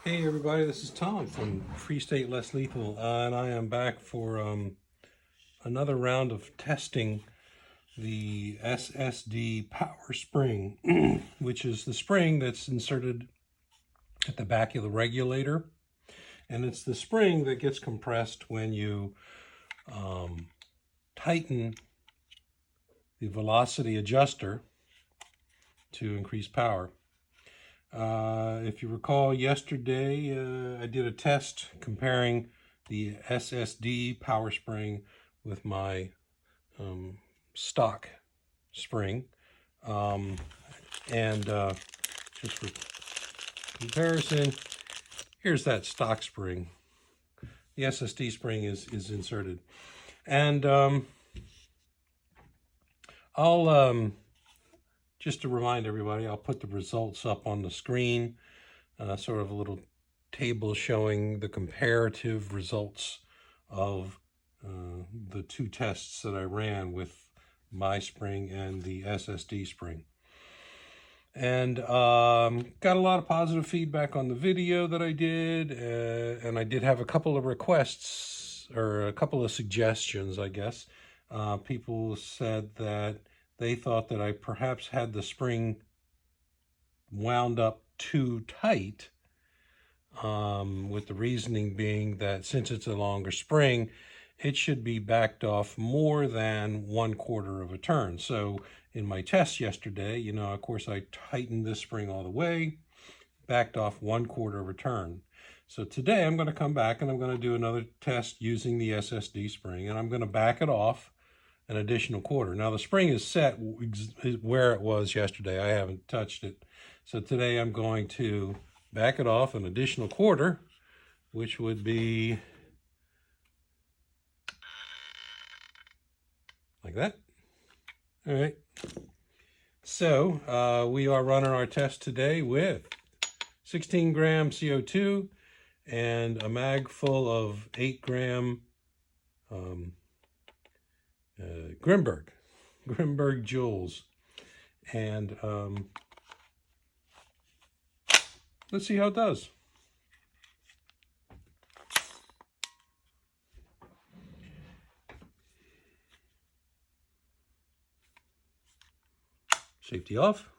Hey everybody, this is Tom from Free State Less Lethal, and I am back for another round of testing the SSD power spring, which is the spring that's inserted at the back of the regulator, and it's the spring that gets compressed when you tighten the velocity adjuster to increase power. If you recall, yesterday I did a test comparing the SSD power spring with my stock spring. And just for comparison, here's that stock spring. The SSD spring is inserted. And I'll just to remind everybody, I'll put the results up on the screen, sort of a little table showing the comparative results of the two tests that I ran with my spring and the SSD spring. And got a lot of positive feedback on the video that I did, and I did have a couple of requests, or a couple of suggestions, I guess. People said that they thought that I perhaps had the spring wound up too tight, with the reasoning being that since it's a longer spring, it should be backed off more than 1/4 of a turn. So in my test yesterday, of course, I tightened this spring all the way, backed off 1/4 of a turn. So today I'm going to come back and I'm going to do another test using the SSD spring, and I'm going to back it off an additional 1/4. Now the spring is set where it was yesterday. I haven't touched it. So today I'm going to back it off an additional 1/4, which would be like that. All right. So we are running our test today with 16 gram CO2 and a mag full of 8 gram Grimberg joules, and let's see how it does. Safety off.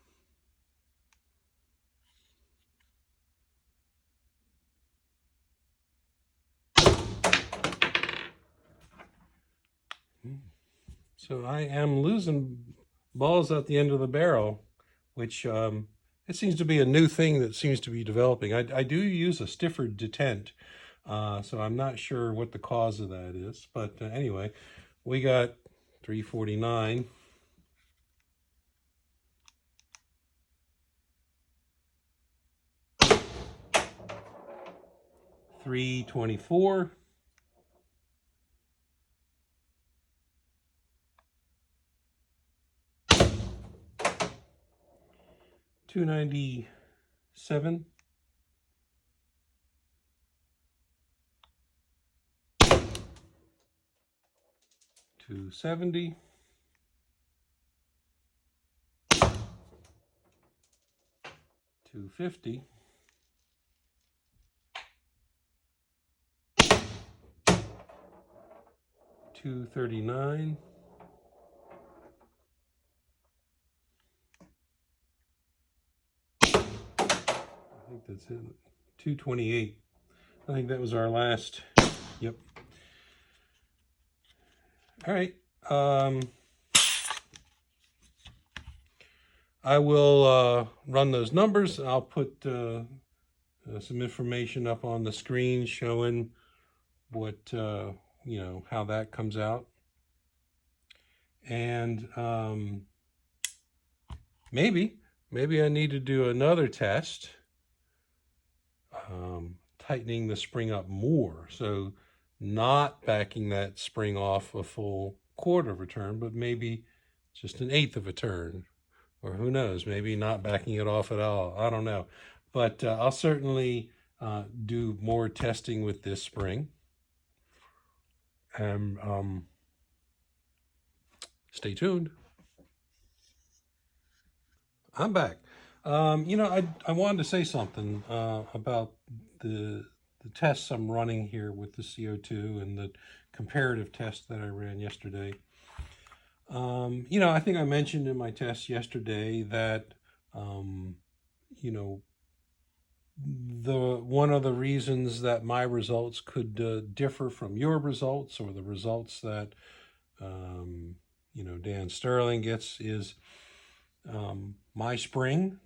So I am losing balls at the end of the barrel, which it seems to be a new thing that seems to be developing. I do use a stiffer detent, so I'm not sure what the cause of that is. But anyway, we got 349. 324. 297. 270. 250. 239. I think that's it. 228. I think that was our last. Yep. All right. I will run those numbers. I'll put some information up on the screen showing what, how that comes out. And maybe I need to do another test, tightening the spring up more. So not backing that spring off a full 1/4 of a turn, but maybe just an 1/8 of a turn. Or who knows, maybe not backing it off at all. I don't know. But I'll certainly do more testing with this spring. And stay tuned. I'm back. I wanted to say something about the tests I'm running here with the CO2 and the comparative test that I ran yesterday. I think I mentioned in my test yesterday that, one of the reasons that my results could differ from your results, or the results that, Dan Sterling gets, is my spring,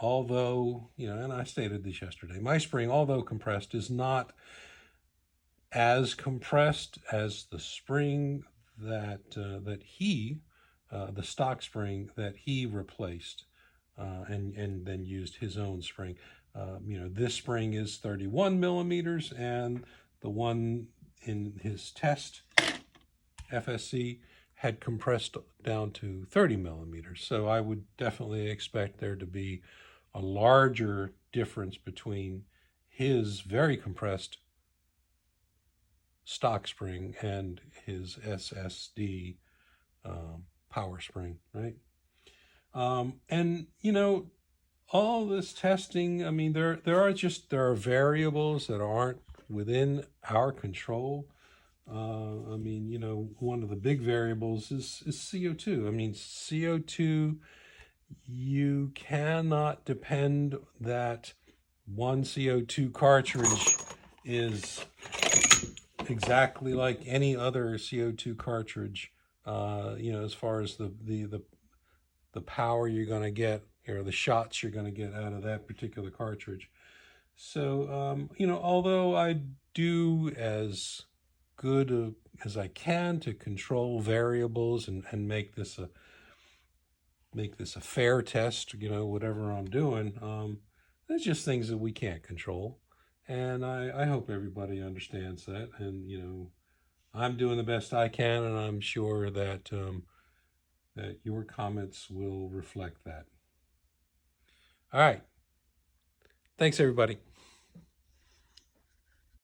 although, and I stated this yesterday, my spring, although compressed, is not as compressed as the spring that he, the stock spring that he replaced, and then used his own spring. This spring is 31 millimeters, and the one in his test, FSC, had compressed down to 30 millimeters. So I would definitely expect there to be a larger difference between his very compressed stock spring and his SSD power spring, right? And all this testing, I mean, there are variables that aren't within our control. One of the big variables is CO2. I mean, CO2, you cannot depend that one CO2 cartridge is exactly like any other CO2 cartridge, as far as the power you're going to get, or the shots you're going to get out of that particular cartridge. So, although I do as good as I can to control variables and make this a fair test, whatever I'm doing, there's just things that we can't control. And I hope everybody understands that. And, I'm doing the best I can, and I'm sure that that your comments will reflect that. All right. Thanks, everybody.